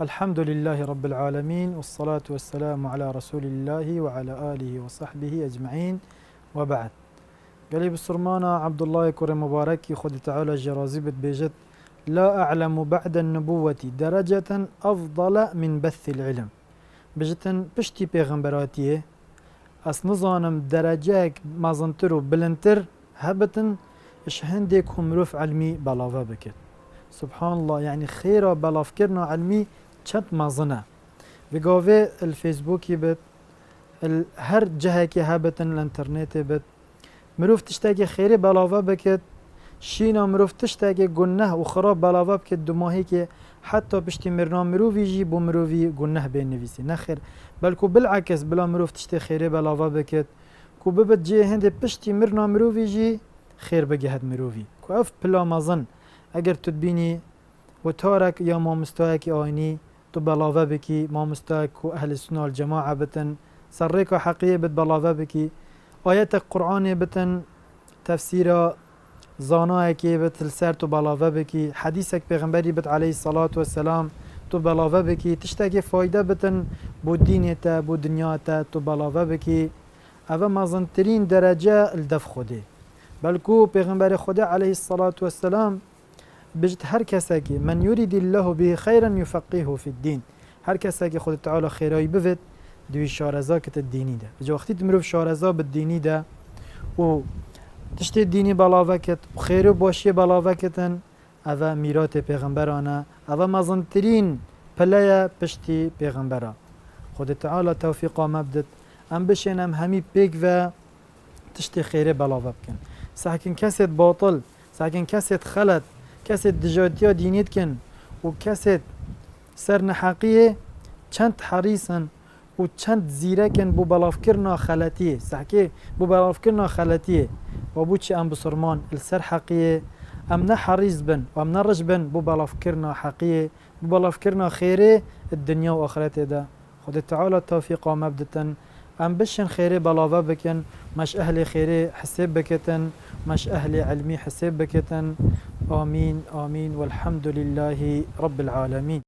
الحمد لله رب العالمين، والصلاة والسلام على رسول الله وعلى آله وصحبه أجمعين، وبعد. قالي بسرمانا عبد الله كوري مبارك خد تعالى جرازي بيجت: لا أعلم بعد النبوة درجة أفضل من بث العلم. بجتن بشتي پیغمبراتيه اس نظانم درجاك مازنتر و بلنتر هبتن اش هندك همروف علمي بلاوه بكت. سبحان الله، يعني خيرا بلافكرنا علمي چند مازنه بقاوه الفيسبوكي بت هر جهه كي هبتن الانترنت بت مروف تشتاكي خيري بلاوه بكت، شينا مروف تشتاكي گنه و خراب بلاوه بكت دماهي كي حتى بشتي مرنا مروفي جي بو مروفي گنه بين نفسي نخير، بلكو بالعكس بلا مروف تشتي خيري بلاوه بكت كو ببت جي هندي بشتي مرنا مروفي جي خير بجهد مروفي كو اف بلا مازن اگر تدبيني وتارك يا ما مستواك آيني تو بلاوه بكي ما مستواك أهل السنة والجماعة بتن سريكا حقية بت بلاوه بكي آياتك قرآن بتن تفسير زاناك بت السر تو بلاوه بكي حديثك پیغمبري بت عليه الصلاة والسلام تو بلاوه بكي تشتاكي فايدة بتن بو دينيتا بو دنياتا تو بلاوه بكي اوه مازنترين درجة الدف خوده، بلكو پیغمبر خدا عليه الصلاة والسلام بجد هر کساکی من يريد الله به خيرا يفقهه في الدين، هر کساکی خود تعالى خيراي بفت دوی شارزا کت الديني ده بجا وقتی تمروف شارزا بالديني ده و تشتي الديني بلاوه کت و خيرو باشي بلاوه کتن اوه ميرات پیغمبرانه اوه مزنترين پلايا پشتي پیغمبرا خود تعالى توفيقا مبدت ام بشين ام همي بيك و تشتي خيري بلاوه بكن ساكن كسد باطل ساكن كسد خلط كسد دجاتيا دينيت كن و كسد سر حقية چند حريصن و چند زيركن بو بلافكرنا خلطية سحكي بو بلافكرنا خلطية و بو چه ام بسرمان السر حقية ام نحريص بن و ام نرج بن بو بلافكرنا حقية بو بلافكرنا خيري الدنيا و آخرته ده خود تعالى التوفيق مبدتا ام بشن خيري بلاوه بكن مش اهل خيري حساب بكتن مش اهل علمي حساب بكتن آمين آمين والحمد لله رب العالمين.